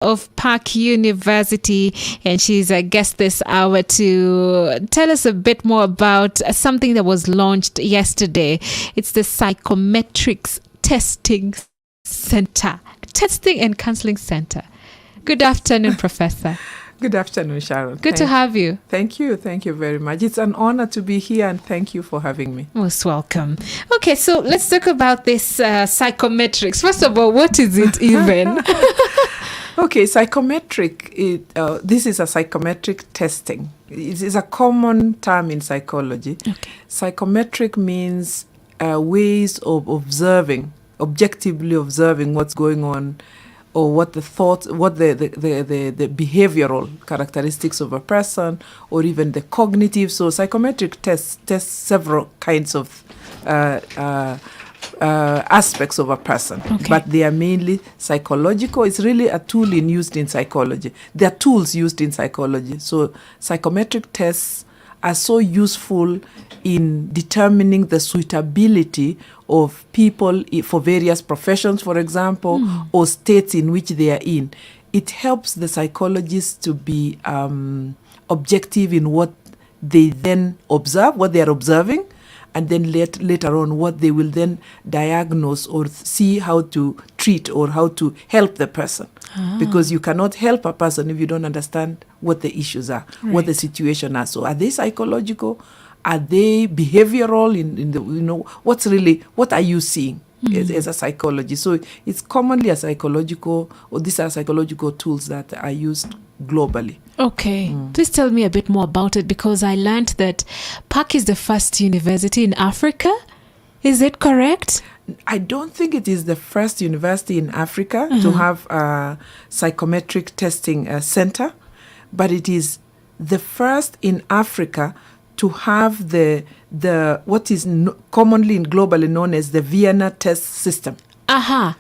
of PAC University, and she's a guest this hour to tell us a bit more about something that was launched yesterday. It's the Psychometrics Testing and Counseling Center. Good afternoon, Professor. Good afternoon, Sharon. Good to have you. Thank you. Thank you very much. It's an honor to be here, and thank you for having me. Most welcome. Okay, so let's talk about this psychometrics. First of all, what is it even? Okay, psychometric, this is a psychometric testing. It is a common term in psychology. Okay. Psychometric means ways of observing, objectively observing what's going on, or what the thoughts, what the behavioral characteristics of a person, or even the cognitive. So psychometric tests several kinds of aspects of a person, but they are mainly psychological. It's really a tool used in psychology. They are tools used in psychology. So psychometric tests are so useful in determining the suitability of people for various professions, for example, or states in which they are in. It helps the psychologists to be objective in what they then observe, what they are observing, and then later on what they will then diagnose or see how to treat or how to help the person. Because you cannot help a person if you don't understand what the issues are, what the situation are. So are they psychological? Are they behavioral? In the, what are you seeing as a psychologist? So it's commonly these are psychological tools that are used globally. Okay. Please tell me a bit more about it, because I learned that PAC is the first university in Africa. Is it correct? I don't think it is the first university in Africa to have a psychometric testing center, but it is the first in Africa to have the what is commonly and globally known as the Vienna test system.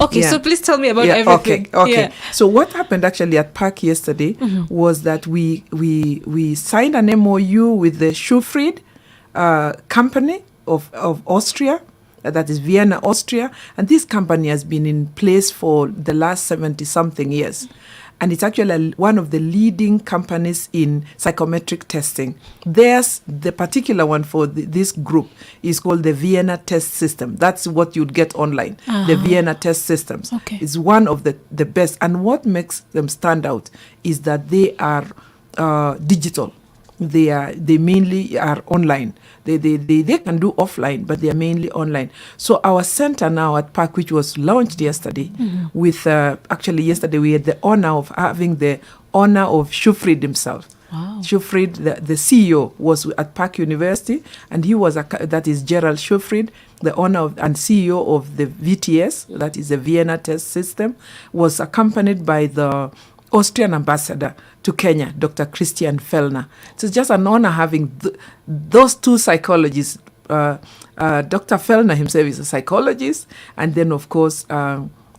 Okay, so please tell me about everything. Okay. Yeah. So what happened actually at PAC yesterday was that we signed an MOU with the Schufried company of Austria, that is Vienna, Austria, and this company has been in place for the last 70-something years. And it's actually one of the leading companies in psychometric testing. The particular one for this group is called the Vienna Test System. That's what you'd get online. The Vienna Test Systems is one of the best. And what makes them stand out is that they are digital. They mainly are online. They can do offline, but they are mainly online. So our center now at PAC, which was launched yesterday, with actually yesterday we had the honor of having the honor of Schufried himself. Wow. Schufried, the CEO, was at PAC University, and he was that is Gerald Schufried, the owner and CEO of the VTS, that is the Vienna Test System, was accompanied by the Austrian ambassador to Kenya, Dr. Christian Fellner. So it's just an honor having those two psychologists. Dr. Fellner himself is a psychologist, and then, of course,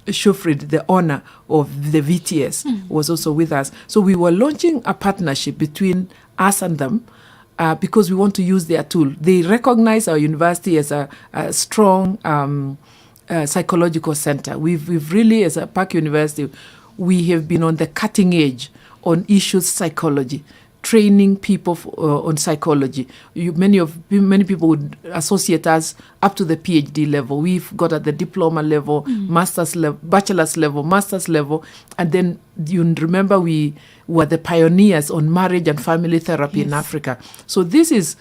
Schufried, the owner of the VTS, was also with us. So we were launching a partnership between us and them because we want to use their tool. They recognize our university as a strong psychological center. We've really, as a PAC University, we have been on the cutting edge on issues psychology, training people on psychology. Many people would associate us up to the PhD level. We've got at the diploma level, master's level, bachelor's level, master's level, and then you remember we were the pioneers on marriage and family therapy in Africa. So this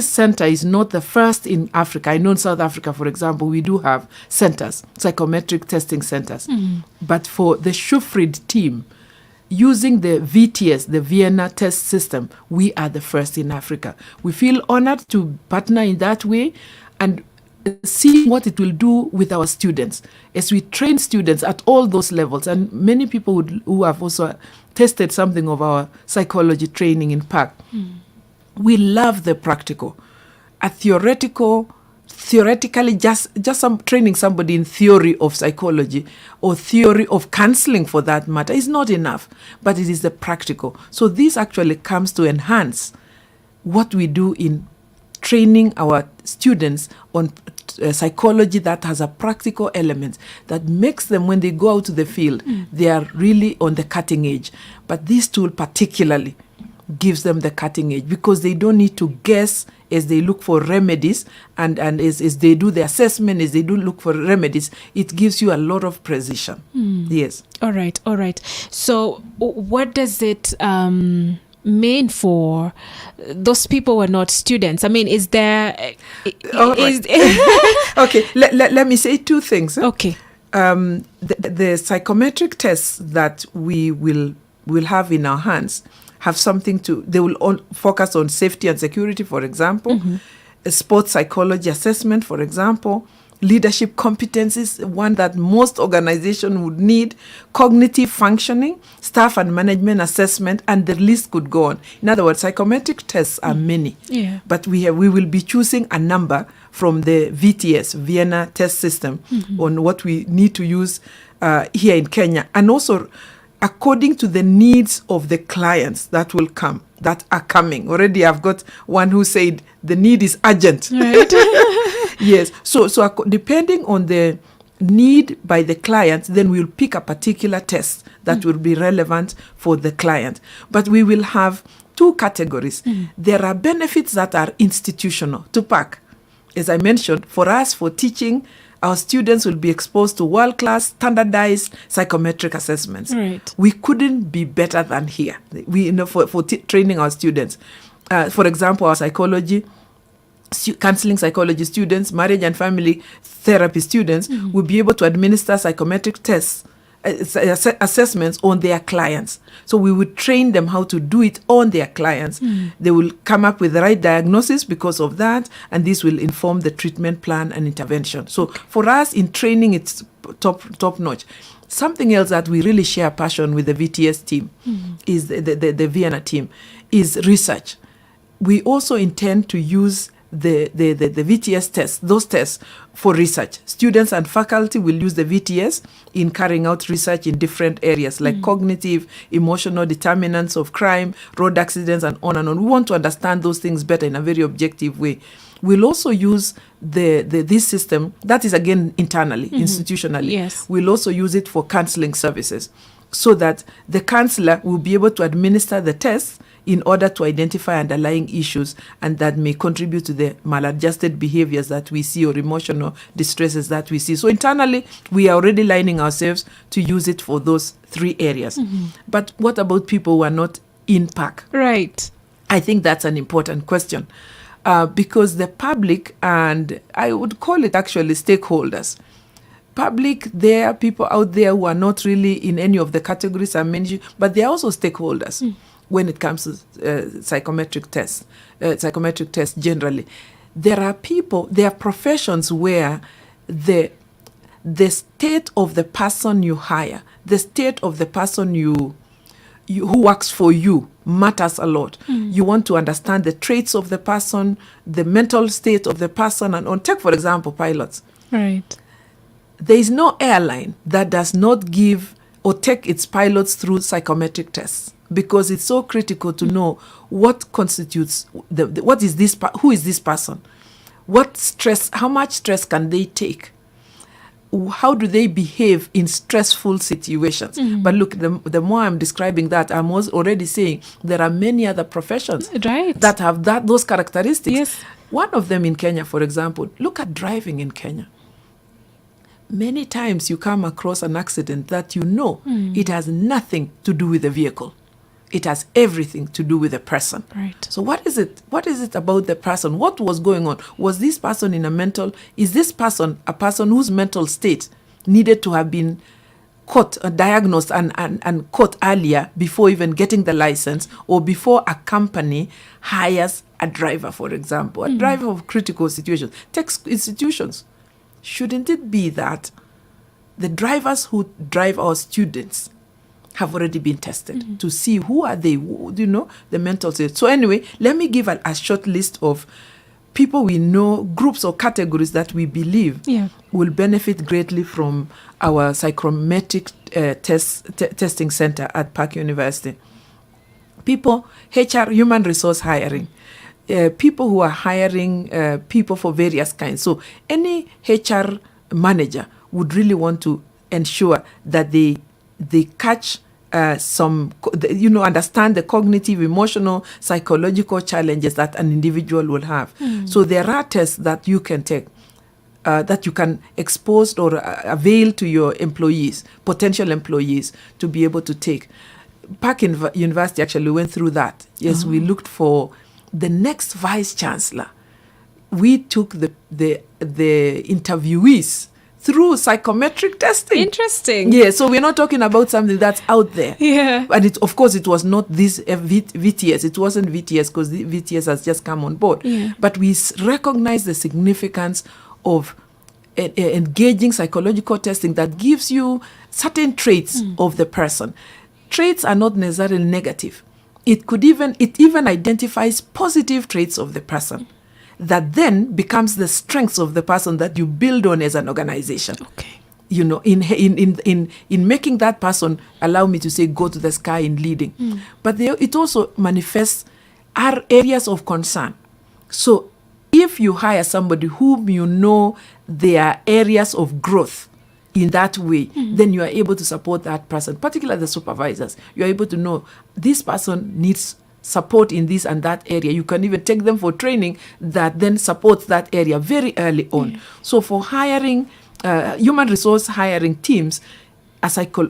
center is not the first in Africa. I know in South Africa, for example, we do have centers, psychometric testing centers. But for the Schufried team, using the VTS, the Vienna Test System, we are the first in Africa. We feel honored to partner in that way and see what it will do with our students as we train students at all those levels. And many people who have also tested something of our psychology training in PAC. We love the practical. A theoretically just training somebody in theory of psychology or theory of counseling for that matter is not enough, but it is the practical. So this actually comes to enhance what we do in training our students on psychology that has a practical element that makes them, when they go out to the field, they are really on the cutting edge. But this tool particularly gives them the cutting edge, because they don't need to guess as they look for remedies, and as they do the assessment, as they do look for remedies. It gives you a lot of precision. Yes. All right. So what does it mean for those people who are not students? I mean, is there... Okay, let me say two things. Okay. The psychometric tests that we will have in our hands have something to... They will focus on safety and security, for example, a sports psychology assessment, for example, leadership competencies, one that most organizations would need, cognitive functioning, staff and management assessment, and the list could go on. In other words, psychometric tests are many, but we will be choosing a number from the VTS, Vienna Test System, on what we need to use here in Kenya, and also according to the needs of the clients that are coming. Already I've got one who said the need is urgent. Right. Yes. So depending on the need by the client, then we'll pick a particular test that will be relevant for the client. But we will have two categories. There are benefits that are institutional to PAC. As I mentioned, for us, for teaching, our students will be exposed to world-class, standardized psychometric assessments. Right. We couldn't be better than here. For training our students. For example, our counseling psychology students, marriage and family therapy students will be able to administer psychometric tests, assessments on their clients. So we would train them how to do it on their clients. They will come up with the right diagnosis because of that, and this will inform the treatment plan and intervention. So for us in training, it's top notch. Something else that we really share passion with the VTS team is the Vienna team is research. We also intend to use the VTS tests, those tests, for research. Students and faculty will use the VTS in carrying out research in different areas like cognitive, emotional determinants of crime, road accidents, and on and on. We want to understand those things better in a very objective way. We'll also use this system, that is again internally, institutionally. Yes. We'll also use it for counseling services, so that the counselor will be able to administer the tests in order to identify underlying issues and that may contribute to the maladjusted behaviors that we see or emotional distresses that we see. So internally, we are already lining ourselves to use it for those three areas. But what about people who are not in PAC? Right. I think that's an important question, because the public, and I would call it actually stakeholders, public, there are people out there who are not really in any of the categories I mentioned, but they are also stakeholders when it comes to psychometric tests generally. There are people, there are professions where the state of the person you hire, the state of the person who works for you matters a lot. You want to understand the traits of the person, the mental state of the person, and on. Take, for example, pilots. Right. There is no airline that does not give or take its pilots through psychometric tests, because it's so critical to know what constitutes who is this person, what stress, how much stress can they take, how do they behave in stressful situations. But look, the more I'm describing that, I'm already saying there are many other professions that have those characteristics. Yes. One of them in Kenya, for example, look at driving in Kenya. Many times you come across an accident that it has nothing to do with the vehicle. It has everything to do with the person. Right. So what is it? What is it about the person? What was going on? Was this person is this person a person whose mental state needed to have been caught, diagnosed and caught earlier before even getting the license, or before a company hires a driver, for example, a driver of critical situations? Tech institutions. Shouldn't it be that the drivers who drive our students have already been tested to see who are they, the mental state? So anyway, let me give a short list of people we know, groups or categories that we believe will benefit greatly from our psychometric testing center at PAC University. People, HR, human resource hiring. people who are hiring people for various kinds. So any HR manager would really want to ensure that they catch understand the cognitive, emotional, psychological challenges that an individual will have. So there are tests that you can take, that you can expose or avail to your employees, potential employees, to be able to take. PAC University actually went through that. Yes, we looked for the next vice chancellor. We took the interviewees through psychometric testing. Interesting. Yeah, so we're not talking about something that's out there. Yeah. And of course, it was not this VTS. It wasn't VTS because the VTS has just come on board. Yeah. But we recognize the significance of engaging psychological testing that gives you certain traits of the person. Traits are not necessarily negative. It even identifies positive traits of the person that then becomes the strengths of the person that you build on as an organization. Okay. In making that person, allow me to say, go to the sky in leading. But it also manifests our areas of concern. So if you hire somebody whom you know there are areas of growth in that way, then you are able to support that person, particularly the supervisors. You are able to know this person needs support in this and that area. You can even take them for training that then supports that area very early on. So for hiring, human resource hiring teams, a center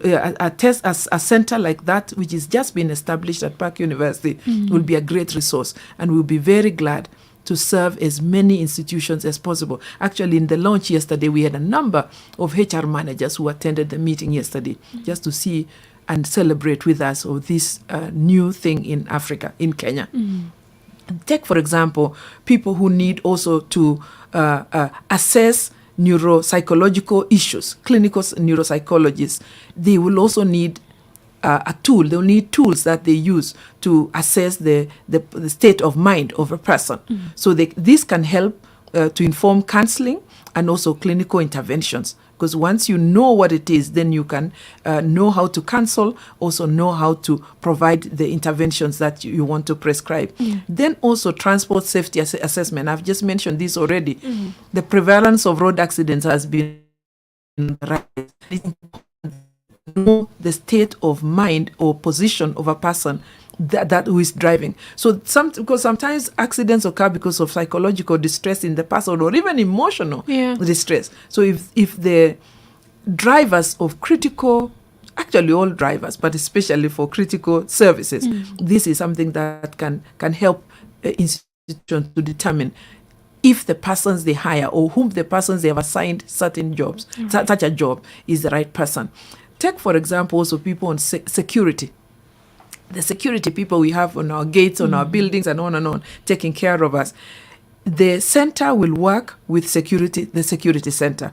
like that, which has just been established at PAC University, will be a great resource, and we'll be very glad to serve as many institutions as possible. Actually, in the launch yesterday, we had a number of HR managers who attended the meeting yesterday just to see and celebrate with us of this new thing in Africa, in Kenya. Take, for example, people who need also to assess neuropsychological issues, clinical neuropsychologists. They will also need a tool. They'll need tools that they use to assess the state of mind of a person. So this can help to inform counseling and also clinical interventions. Because once you know what it is, then you can know how to counsel, also know how to provide the interventions that you want to prescribe. Then also transport safety assessment. I've just mentioned this already. The prevalence of road accidents has been rising. Know the state of mind or position of a person that who is driving. So because sometimes accidents occur because of psychological distress in the person or even emotional distress. So if the drivers of critical, actually all drivers, but especially for critical services, this is something that can help institutions to determine if the persons they hire or whom the persons they have assigned certain jobs, such a job, is the right person. Take, for example, also people on security. The security people we have on our gates, on our buildings, and on, taking care of us. The center will work with the security sector.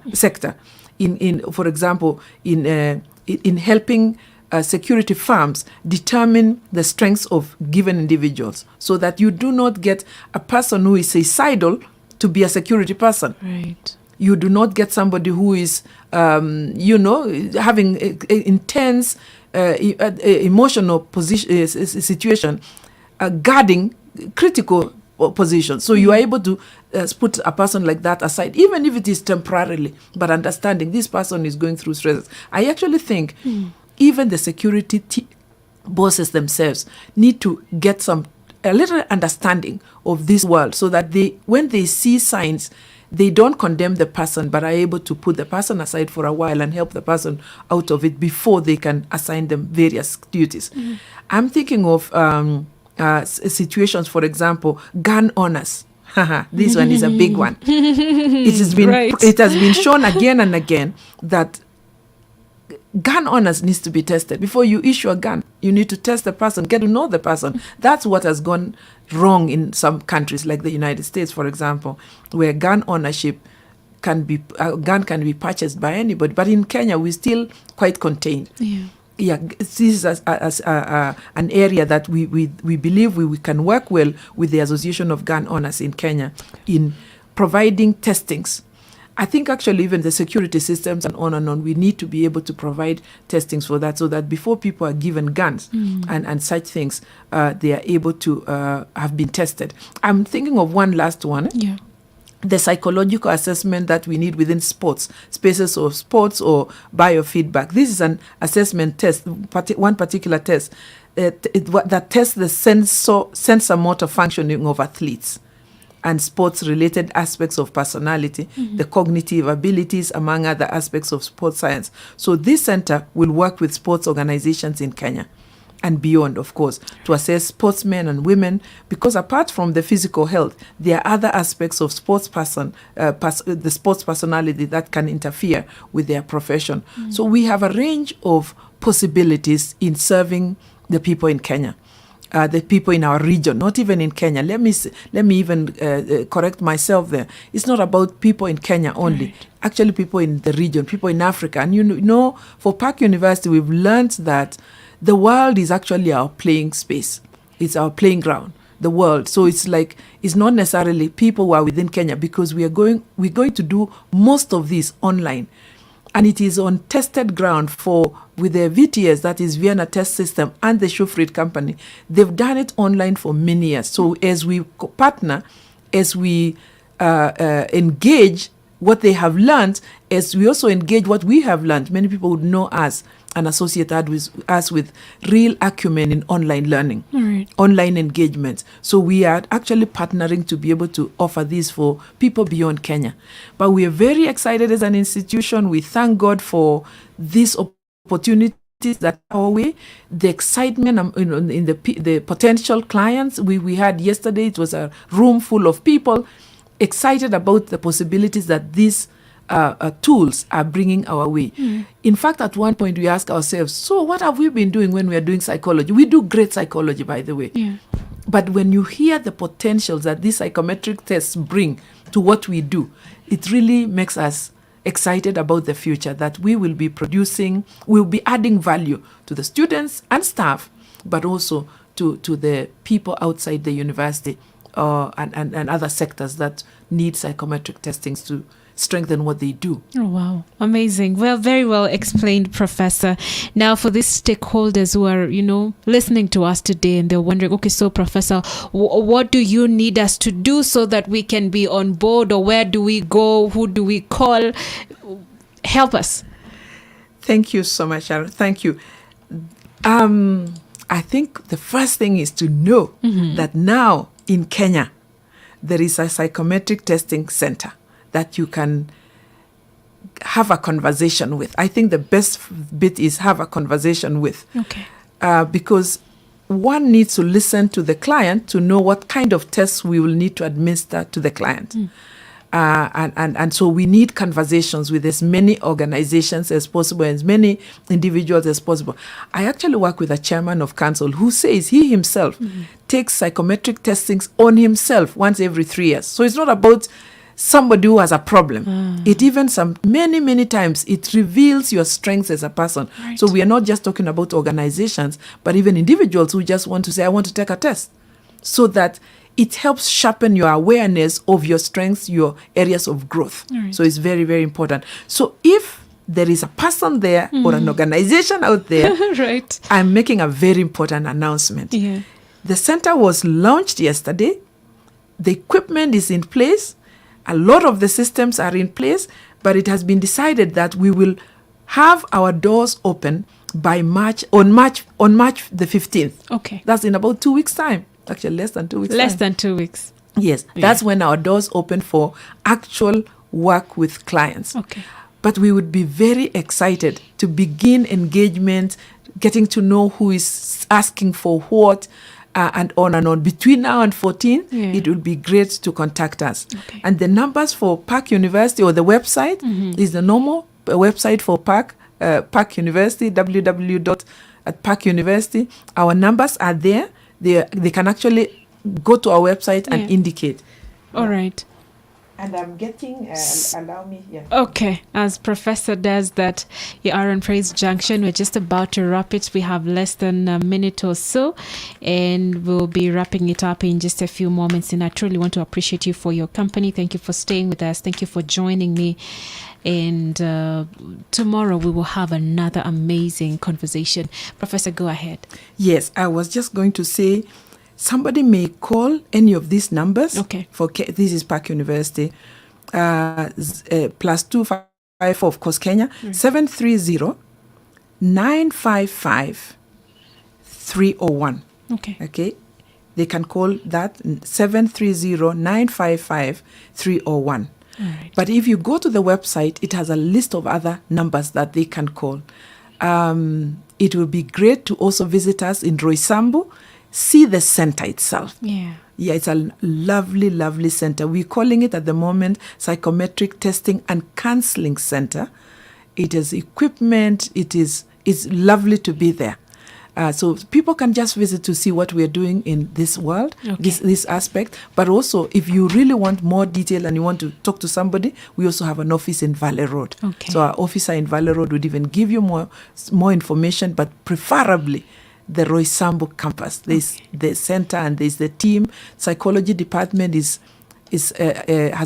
For example, in helping security firms determine the strengths of given individuals, so that you do not get a person who is suicidal to be a security person. Right. You do not get somebody who is, having intense emotional situation, guarding critical positions. So you are able to put a person like that aside, even if it is temporarily, but understanding this person is going through stresses. I actually think even the security bosses themselves need to get a little understanding of this world, so that when they see signs, they don't condemn the person, but are able to put the person aside for a while and help the person out of it before they can assign them various duties. I'm thinking of situations, for example, gun owners. This one is a big one. It has been shown again and again that gun owners needs to be tested. Before you issue a gun, you need to test the person, get to know the person. That's what has gone wrong in some countries like the United States, for example, where gun ownership can be purchased by anybody. But in Kenya, we're still quite contained. This is an area that we believe we can work well with the Association of Gun Owners in Kenya in providing testings. I think actually even the security systems and on, we need to be able to provide testings for that, so that before people are given guns and such things, they are able to have been tested. I'm thinking of one last one. Yeah. The psychological assessment that we need within sports, spaces of sports or biofeedback. This is an assessment test, one particular test that tests the sensor motor functioning of athletes and sports-related aspects of personality, the cognitive abilities, among other aspects of sports science. So this center will work with sports organizations in Kenya and beyond, of course, to assess sportsmen and women, because apart from the physical health, there are other aspects of the sports personality that can interfere with their profession. So we have a range of possibilities in serving the people in Kenya. The people in our region, not even in Kenya. Let me even correct myself there. It's not about people in Kenya only. Right. Actually, people in the region, people in Africa. And you know, for PAC University, we've learned that the world is actually our playing space. It's our playing ground, the world. So it's not necessarily people who are within Kenya, because we're going to do most of this online. And it is on tested ground with the VTS, that is Vienna Test System, and the Schufried Company. They've done it online for many years. So as we partner, as we engage what they have learned, as we also engage what we have learned, many people would know us and associate us with real acumen in online learning, online engagement. So we are actually partnering to be able to offer this for people beyond Kenya. But we are very excited as an institution. We thank God for this opportunities that our way, the excitement in the potential clients. We had yesterday, it was a room full of people excited about the possibilities that these tools are bringing our way. In fact, at one point we ask ourselves, so what have we been doing when we are doing psychology? We do great psychology, by the way. Yeah. But when you hear the potentials that these psychometric tests bring to what we do, it really makes us excited about the future, that we will be producing, we'll be adding value to the students and staff, but also to the people outside the university and other sectors that need psychometric testings to strengthen what they do. Oh, wow. Amazing. Well, very well explained, Professor. Now, for these stakeholders who are, listening to us today and they're wondering, okay, so Professor, what do you need us to do so that we can be on board, or where do we go? Who do we call? Help us. Thank you so much, Sharon. Thank you. I think the first thing is to know that now in Kenya, there is a psychometric testing center that you can have a conversation with. I think the best bit is have a conversation with. Okay. Because one needs to listen to the client to know what kind of tests we will need to administer to the client. And so we need conversations with as many organizations as possible, as many individuals as possible. I actually work with a chairman of council who says he himself takes psychometric testings on himself once every 3 years. So it's not about somebody who has a problem. It even many times it reveals your strengths as a person. Right. So we are not just talking about organizations, but even individuals who just want to say, I want to take a test, so that it helps sharpen your awareness of your strengths, your areas of growth. Right. So it's very, very important. So if there is a person there or an organization out there, right, I'm making a very important announcement. Yeah. The center was launched yesterday. The equipment is in place. A lot of the systems are in place, but it has been decided that we will have our doors open by March the 15th. Okay. That's in about 2 weeks' time. Actually, less than 2 weeks. Less than 2 weeks. Yes, that's when our doors open for actual work with clients. Okay. But we would be very excited to begin engagement, getting to know who is asking for what, and on and on. Between now and 14, it will be great to contact us. Okay. And the numbers for PAC University, or the website, is the normal website for PAC, PAC University, www.pacuniversity. Our numbers are there. They can actually go to our website and indicate. All right. And I'm getting, allow me, yeah. Okay, as Professor does that, you are on Praise Junction. We're just about to wrap it. We have less than a minute or so, and we'll be wrapping it up in just a few moments. And I truly want to appreciate you for your company. Thank you for staying with us. Thank you for joining me. And tomorrow we will have another amazing conversation. Professor, go ahead. Yes, I was just going to say, somebody may call any of these numbers. Okay. This is PAC University. Plus 254, of course, Kenya. 730-955-301. Okay. They can call that 730-955-301. Right. But if you go to the website, it has a list of other numbers that they can call. It will be great to also visit us in Roysambu, see the center itself. Yeah, it's a lovely, lovely center. We're calling it at the moment Psychometric Testing and Counseling Center. It has equipment. It's lovely to be there. So people can just visit to see what we're doing in this world, this aspect. But also, if you really want more detail and you want to talk to somebody, we also have an office in Valley Road. Okay. So our officer in Valley Road would even give you more information, but preferably the Roysambu campus. There's the center and there's the team. Psychology department has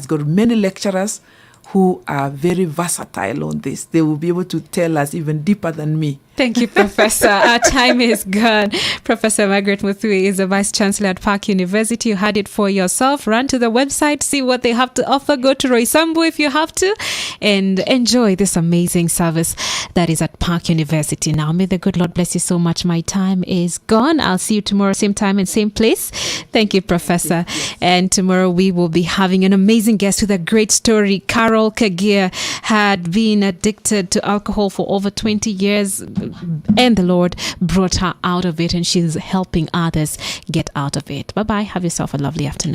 got many lecturers who are very versatile on this. They will be able to tell us even deeper than me. Thank you, Professor. Our time is gone. Professor Margaret Muthwi is the Vice Chancellor at PAC University. You had it for yourself. Run to the website, see what they have to offer. Go to Roysambu if you have to, and enjoy this amazing service that is at PAC University. Now, may the good Lord bless you so much. My time is gone. I'll see you tomorrow, same time and same place. Thank you, Professor. And tomorrow we will be having an amazing guest with a great story. Carol Kagir had been addicted to alcohol for over 20 years. And the Lord brought her out of it, and she's helping others get out of it. Bye-bye. Have yourself a lovely afternoon.